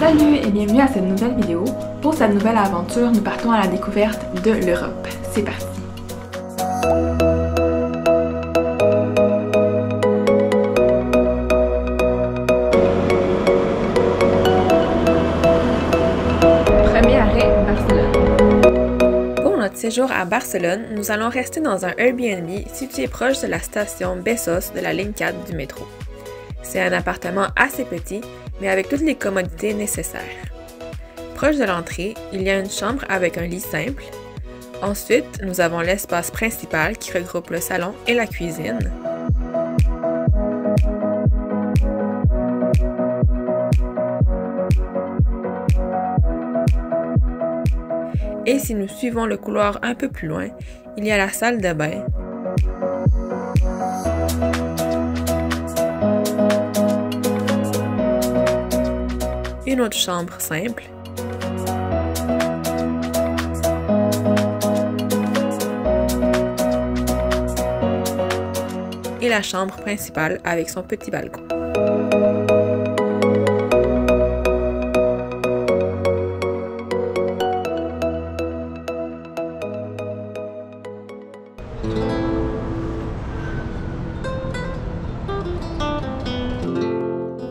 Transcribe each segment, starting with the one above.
Salut et bienvenue à cette nouvelle vidéo. Pour cette nouvelle aventure, nous partons à la découverte de l'Europe. C'est parti! Premier arrêt, Barcelone. Pour notre séjour à Barcelone, nous allons rester dans un Airbnb situé proche de la station Besós de la ligne 4 du métro. C'est un appartement assez petit, mais avec toutes les commodités nécessaires. Proche de l'entrée, il y a une chambre avec un lit simple. Ensuite, nous avons l'espace principal qui regroupe le salon et la cuisine. Et si nous suivons le couloir un peu plus loin, il y a la salle de bain. Une autre chambre simple. Et la chambre principale avec son petit balcon.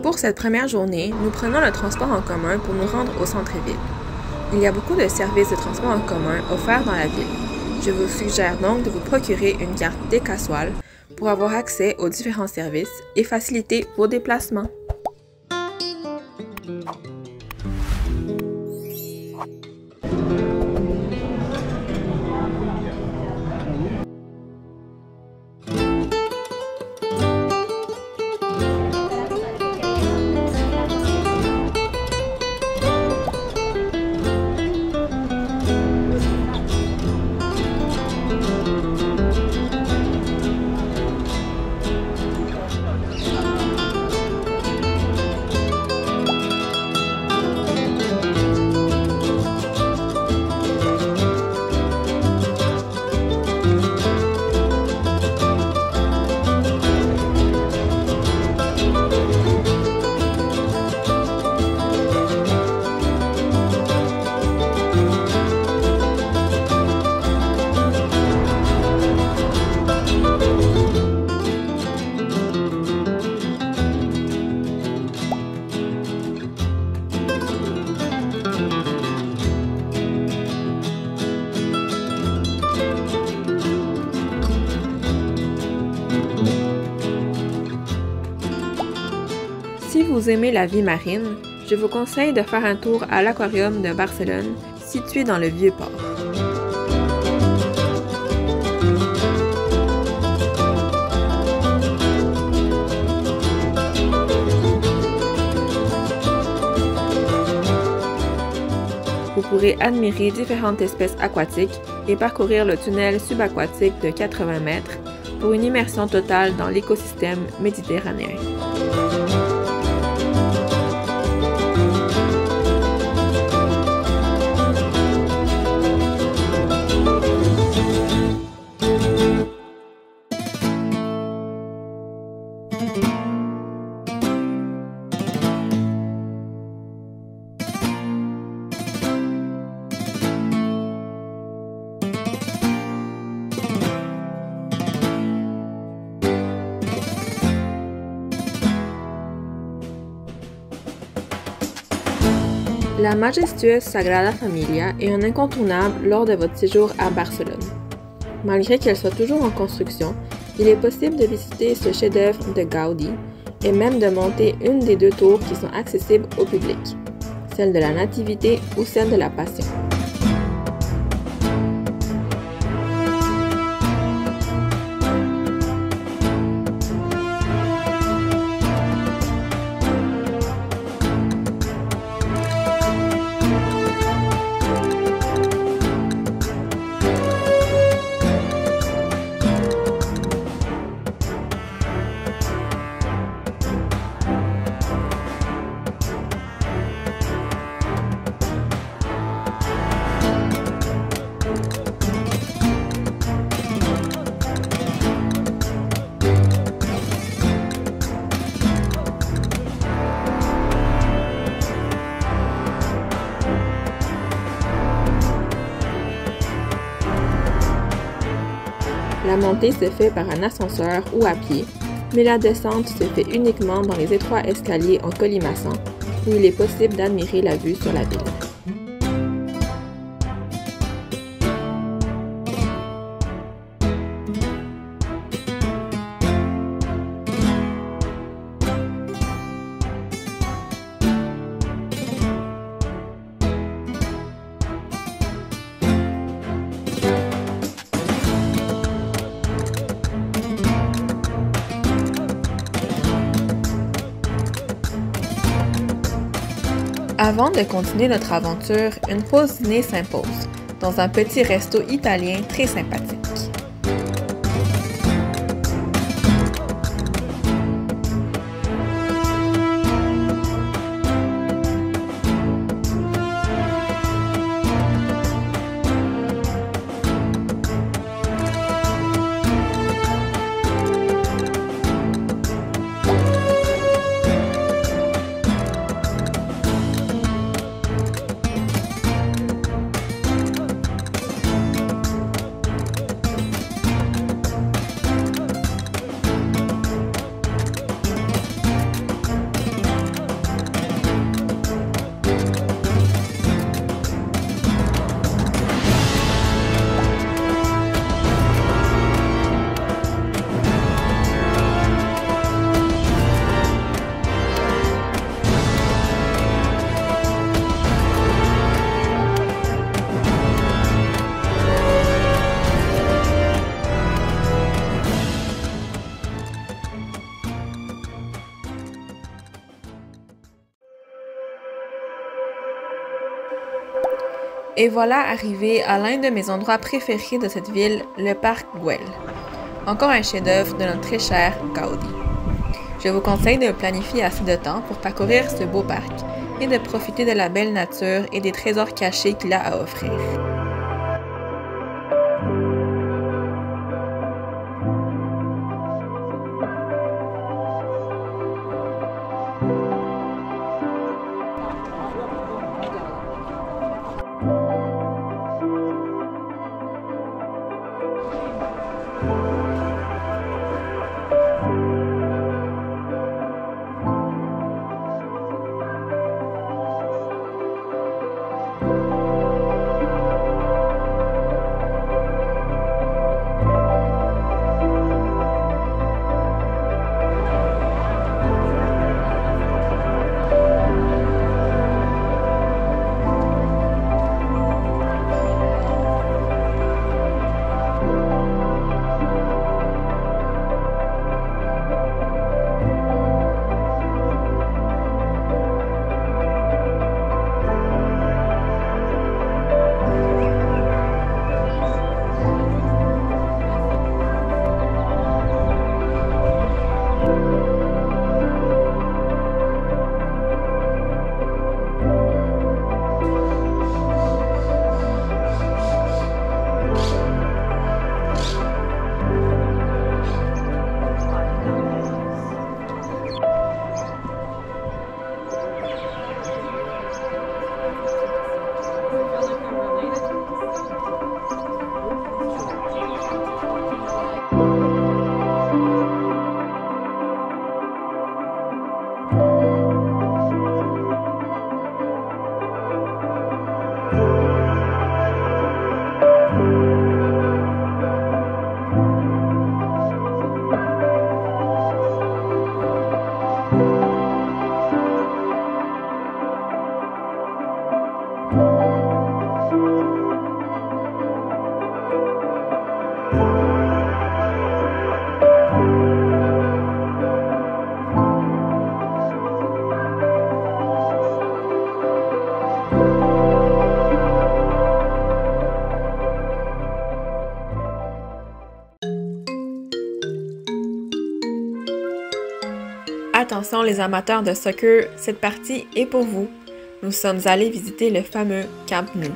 Pour cette première journée, nous prenons le transport en commun pour nous rendre au centre-ville. Il y a beaucoup de services de transport en commun offerts dans la ville. Je vous suggère donc de vous procurer une carte Decasual pour avoir accès aux différents services et faciliter vos déplacements. Si vous aimez la vie marine, je vous conseille de faire un tour à l'aquarium de Barcelone, situé dans le Vieux-Port. Vous pourrez admirer différentes espèces aquatiques et parcourir le tunnel subaquatique de 80 mètres pour une immersion totale dans l'écosystème méditerranéen. La majestueuse Sagrada Familia est un incontournable lors de votre séjour à Barcelone. Malgré qu'elle soit toujours en construction, il est possible de visiter ce chef-d'œuvre de Gaudi et même de monter une des deux tours qui sont accessibles au public, celle de la Nativité ou celle de la Passion. La montée se fait par un ascenseur ou à pied, mais la descente se fait uniquement dans les étroits escaliers en colimaçon, où il est possible d'admirer la vue sur la ville. Avant de continuer notre aventure, une pause dîner s'impose, dans un petit resto italien très sympathique. Et voilà arrivé à l'un de mes endroits préférés de cette ville, le parc Güell. Encore un chef-d'œuvre de notre très cher Gaudi. Je vous conseille de planifier assez de temps pour parcourir ce beau parc et de profiter de la belle nature et des trésors cachés qu'il a à offrir. Attention les amateurs de soccer, cette partie est pour vous. Nous sommes allés visiter le fameux Camp Nou.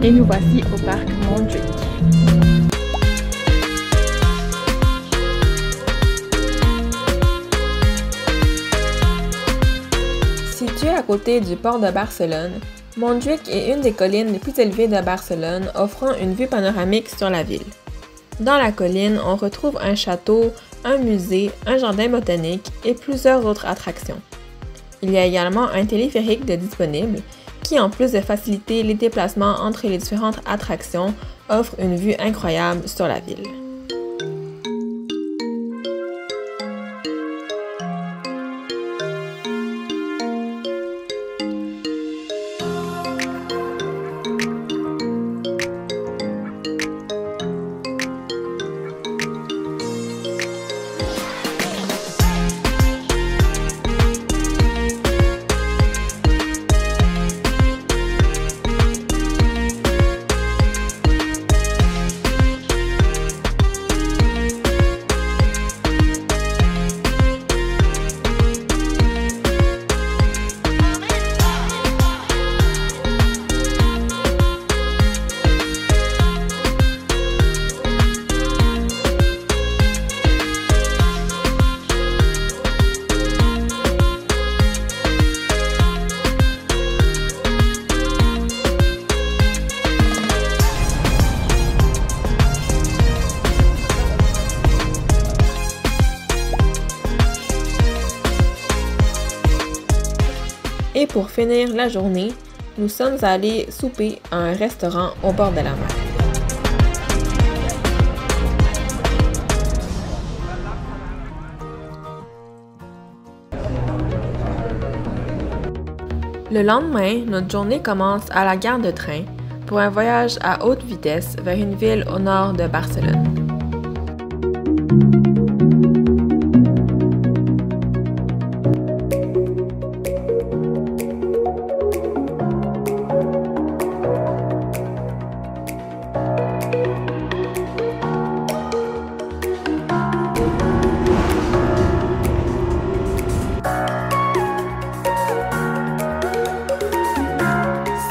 Et nous voici au parc Montjuïc. Situé à côté du port de Barcelone, Montjuïc est une des collines les plus élevées de Barcelone, offrant une vue panoramique sur la ville. Dans la colline, on retrouve un château, un musée, un jardin botanique et plusieurs autres attractions. Il y a également un téléphérique de disponible qui, en plus de faciliter les déplacements entre les différentes attractions, offre une vue incroyable sur la ville. Et pour finir la journée, nous sommes allés souper à un restaurant au bord de la mer. Le lendemain, notre journée commence à la gare de train pour un voyage à haute vitesse vers une ville au nord de Barcelone.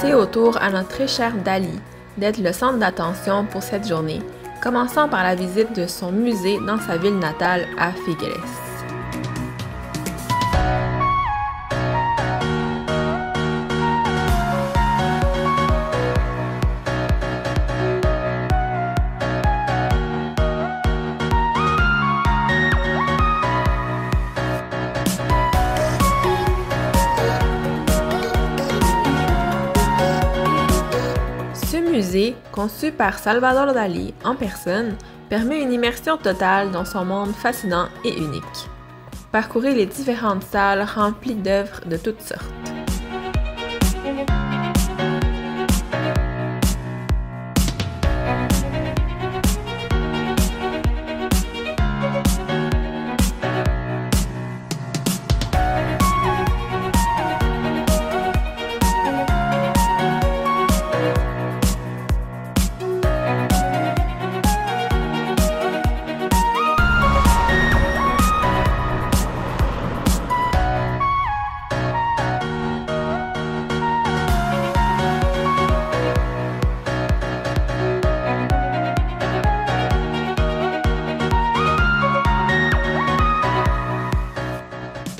C'est au tour à notre très cher Dali d'être le centre d'attention pour cette journée, commençant par la visite de son musée dans sa ville natale à Figueres. Ce musée, conçu par Salvador Dalí en personne, permet une immersion totale dans son monde fascinant et unique. Parcourez les différentes salles remplies d'œuvres de toutes sortes.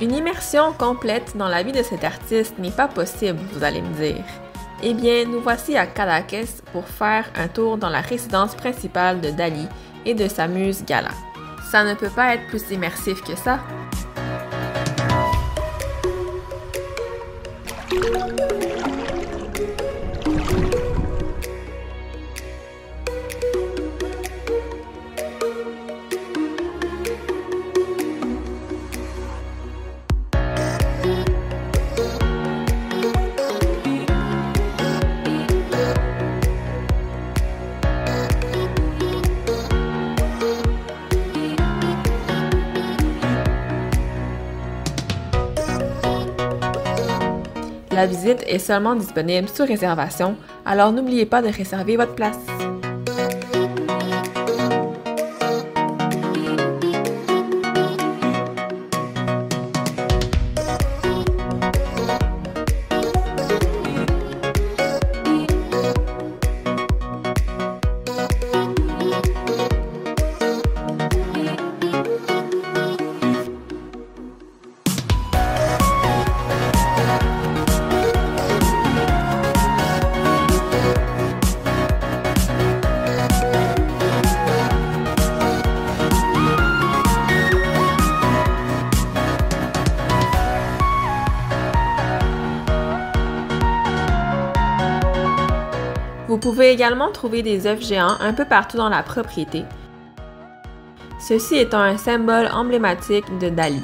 Une immersion complète dans la vie de cet artiste n'est pas possible, vous allez me dire. Eh bien, nous voici à Cadaqués pour faire un tour dans la résidence principale de Dalí et de sa muse Gala. Ça ne peut pas être plus immersif que ça. La visite est seulement disponible sur réservation, alors n'oubliez pas de réserver votre place. pouvez également trouver des œufs géants un peu partout dans la propriété, ceci étant un symbole emblématique de Dali.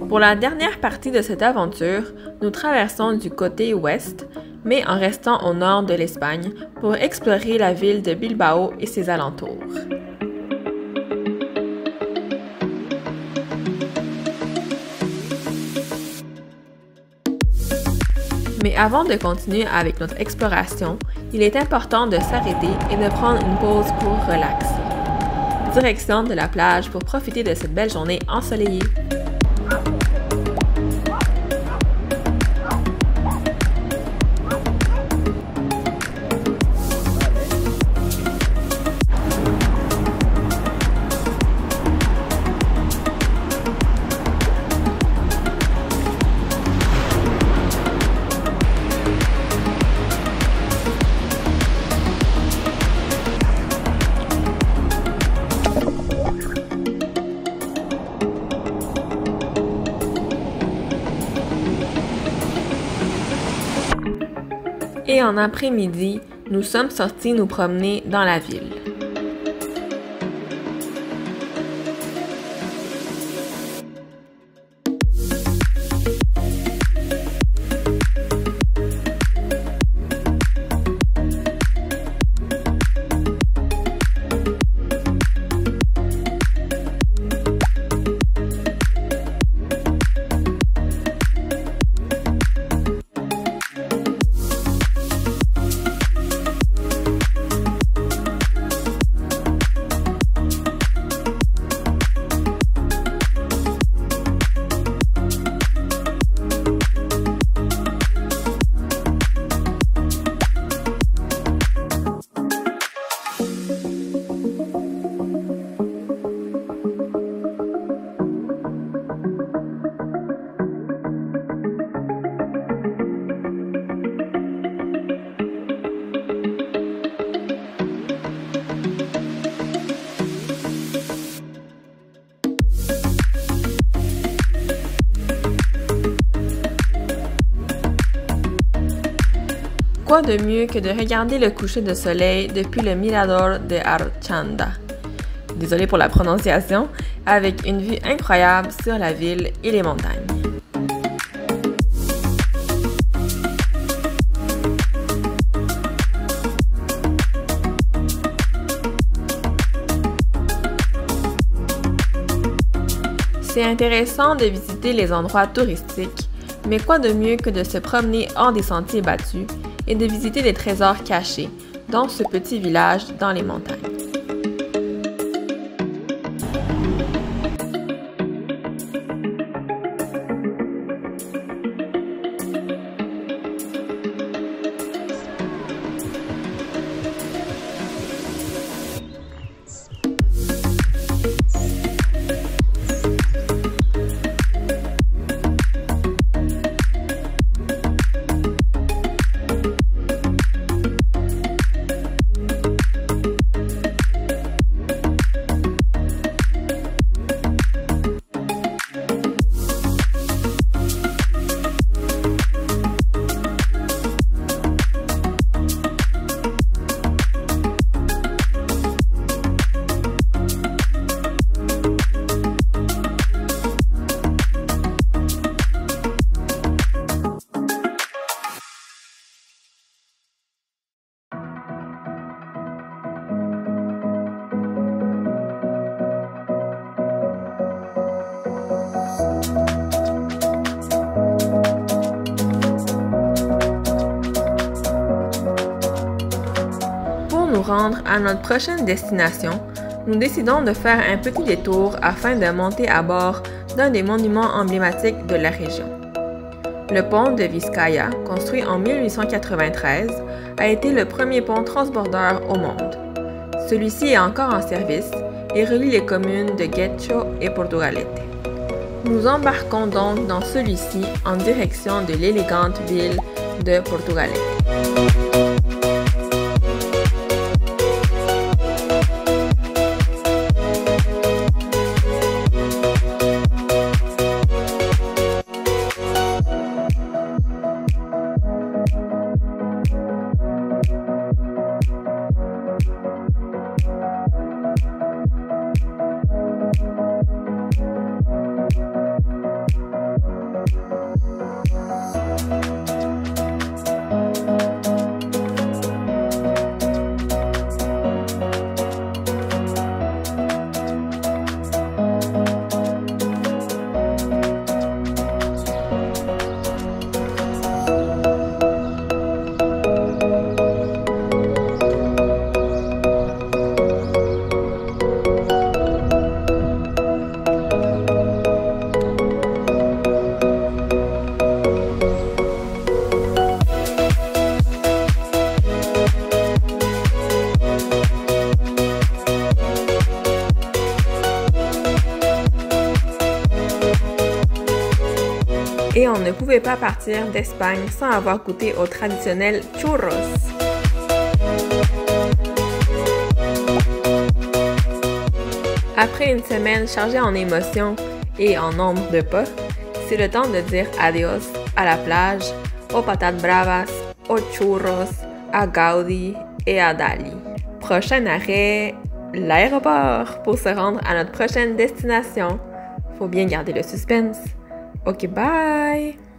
Pour la dernière partie de cette aventure, nous traversons du côté ouest, mais en restant au nord de l'Espagne pour explorer la ville de Bilbao et ses alentours. Mais avant de continuer avec notre exploration, il est important de s'arrêter et de prendre une pause pour relaxer. Direction de la plage pour profiter de cette belle journée ensoleillée. Et en après-midi, nous sommes sortis nous promener dans la ville. Quoi de mieux que de regarder le coucher de soleil depuis le Mirador de Archanda, désolé pour la prononciation, avec une vue incroyable sur la ville et les montagnes. C'est intéressant de visiter les endroits touristiques, mais quoi de mieux que de se promener hors des sentiers battus et de visiter des trésors cachés dans ce petit village dans les montagnes. Rendre à notre prochaine destination, nous décidons de faire un petit détour afin de monter à bord d'un des monuments emblématiques de la région. Le pont de Vizcaya, construit en 1893, a été le premier pont transbordeur au monde. Celui-ci est encore en service et relie les communes de Guecho et Portugalete. Nous embarquons donc dans celui-ci en direction de l'élégante ville de Portugalete. Et on ne pouvait pas partir d'Espagne sans avoir goûté au traditionnel churros. Après une semaine chargée en émotions et en nombre de pas, c'est le temps de dire adios à la plage, aux patates bravas, aux churros, à Gaudi et à Dali. Prochain arrêt, l'aéroport pour se rendre à notre prochaine destination. Faut bien garder le suspense. Ok, bye!